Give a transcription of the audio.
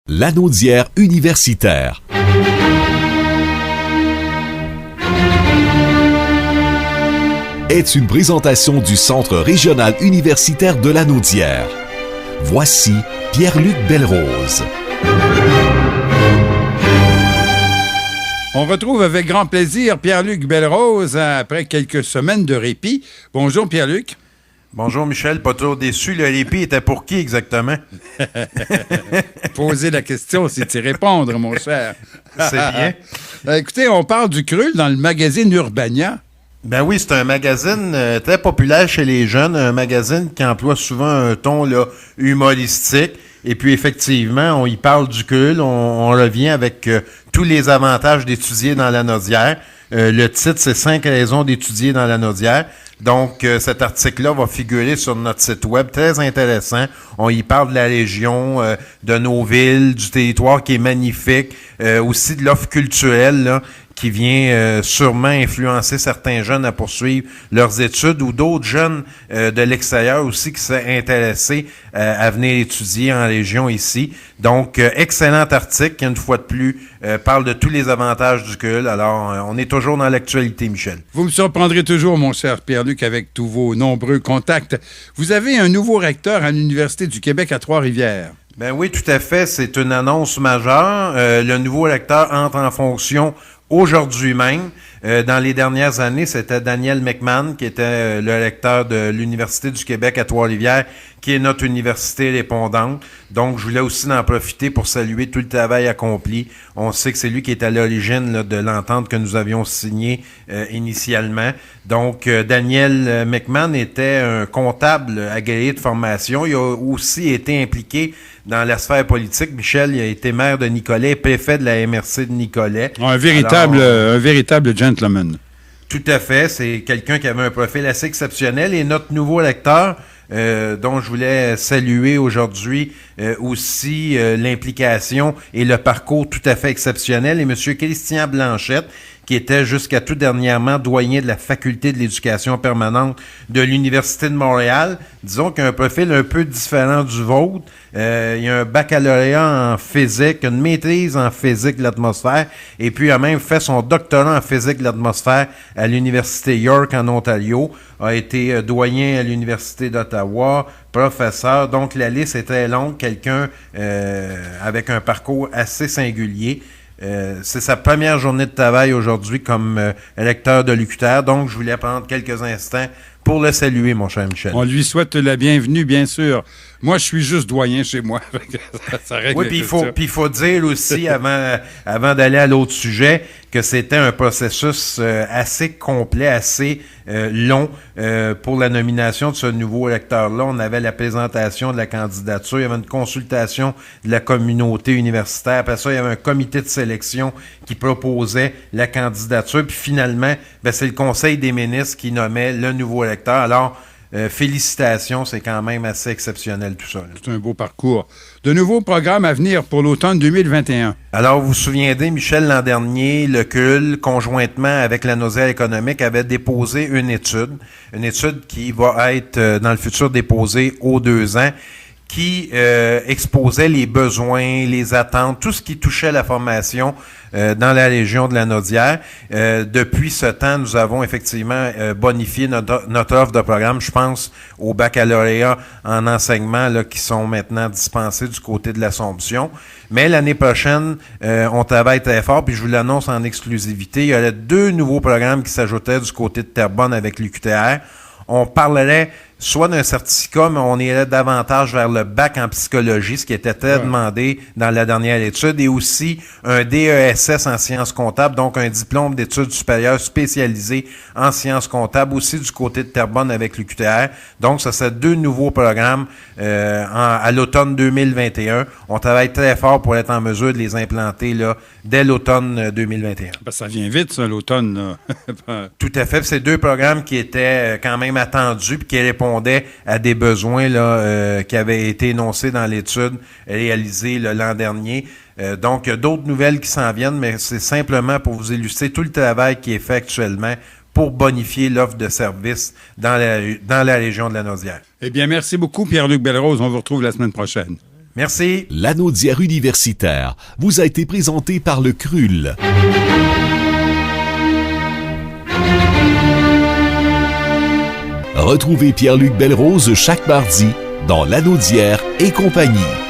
Lanaudière universitaire. Est une présentation du Centre régional universitaire de Lanaudière. Voici Pierre-Luc Belrose. On retrouve avec grand plaisir Pierre-Luc Belrose après quelques semaines de répit. Bonjour Pierre-Luc. Bonjour Michel, pas trop déçu. Le répit était pour qui exactement? Poser la question, c'est y répondre, mon cher. C'est bien. Écoutez, on parle du Cruel dans le magazine Urbania. Ben oui, c'est un magazine très populaire chez les jeunes, un magazine qui emploie souvent un ton là, humoristique. Et puis effectivement, on y parle du Cruel, on revient avec tous les avantages d'étudier dans Lanaudière. Le titre, c'est 5 raisons d'étudier dans Lanaudière. Donc, cet article-là va figurer sur notre site web, très intéressant. On y parle de la région, de nos villes, du territoire qui est magnifique, aussi de l'offre culturelle là, qui vient sûrement influencer certains jeunes à poursuivre leurs études ou d'autres jeunes de l'extérieur aussi qui seraient intéressés à venir étudier en région ici. Donc, excellent article qui, une fois de plus, parle de tous les avantages du Cruel. Alors, on est toujours dans l'actualité, Michel. Vous me surprendrez toujours, mon cher Pierre-Luc, avec tous vos nombreux contacts. Vous avez un nouveau recteur à l'Université du Québec à Trois-Rivières. Ben oui, tout à fait. C'est une annonce majeure. Le nouveau recteur entre en fonction aujourd'hui même. Dans les dernières années, c'était Daniel McMahon qui était le recteur de l'Université du Québec à Trois-Rivières, qui est notre université répondante. Donc, je voulais aussi en profiter pour saluer tout le travail accompli. On sait que c'est lui qui est à l'origine là, de l'entente que nous avions signée initialement. Donc, Daniel McMahon était un comptable agréé de formation. Il a aussi été impliqué dans la sphère politique. Michel, il a été maire de Nicolet, préfet de la MRC de Nicolet. Un véritable gentleman. Tout à fait. C'est quelqu'un qui avait un profil assez exceptionnel. Et notre nouveau lecteur, dont je voulais saluer aujourd'hui aussi l'implication et le parcours tout à fait exceptionnel, est M. Christian Blanchette, qui était jusqu'à tout dernièrement doyen de la Faculté de l'éducation permanente de l'Université de Montréal. Disons qu'il a un profil un peu différent du vôtre. Il a un baccalauréat en physique, une maîtrise en physique de l'atmosphère, et puis il a même fait son doctorat en physique de l'atmosphère à l'Université York en Ontario, a été doyen à l'Université d'Ottawa, professeur. Donc la liste est très longue, quelqu'un avec un parcours assez singulier. C'est sa première journée de travail aujourd'hui comme recteur de l'UQTR, donc je voulais prendre quelques instants pour le saluer, mon cher Michel. On lui souhaite la bienvenue, bien sûr. Moi, je suis juste doyen chez moi. Ça règle. Oui, puis il faut dire aussi, avant d'aller à l'autre sujet, que c'était un processus assez complet, assez long pour la nomination de ce nouveau recteur-là. On avait la présentation de la candidature, il y avait une consultation de la communauté universitaire. Après ça, il y avait un comité de sélection qui proposait la candidature. Puis finalement, c'est le Conseil des ministres qui nommait le nouveau recteur. Alors, félicitations, c'est quand même assez exceptionnel tout ça. Là. C'est un beau parcours. De nouveaux programmes à venir pour l'automne 2021. Alors, vous vous souviendrez, Michel, l'an dernier, le CUL, conjointement avec la Lanaudière économique, avait déposé une étude qui va être dans le futur déposée aux 2 ans, qui exposait les besoins, les attentes, tout ce qui touchait la formation dans la région de Lanaudière. Depuis ce temps, nous avons effectivement bonifié notre offre de programme. Je pense aux baccalauréats en enseignement là, qui sont maintenant dispensés du côté de l'Assomption. Mais l'année prochaine, on travaille très fort, puis je vous l'annonce en exclusivité. Il y aurait 2 nouveaux programmes qui s'ajouteraient du côté de Terrebonne avec l'UQTR. On parlerait soit d'un certificat, mais on irait davantage vers le bac en psychologie, ce qui était très demandé dans la dernière étude, et aussi un DESS en sciences comptables, donc un diplôme d'études supérieures spécialisé en sciences comptables, aussi du côté de Terrebonne avec l'UQTR. Donc, ça serait 2 nouveaux programmes à l'automne 2021. On travaille très fort pour être en mesure de les implanter là dès l'automne 2021. Ça vient vite, ça, l'automne. Tout à fait. C'est 2 programmes qui étaient quand même attendus puis qui répondaient à des besoins là qui avaient été énoncés dans l'étude réalisée l'an dernier. Donc, il y a d'autres nouvelles qui s'en viennent, mais c'est simplement pour vous illustrer tout le travail qui est fait actuellement pour bonifier l'offre de services dans la région de Lanaudière. Eh bien, merci beaucoup, Pierre-Luc Belrose. On vous retrouve la semaine prochaine. Merci. Lanaudière universitaire vous a été présenté par le CRUL. Retrouvez Pierre-Luc Belrose chaque mardi dans Lanaudière et compagnie.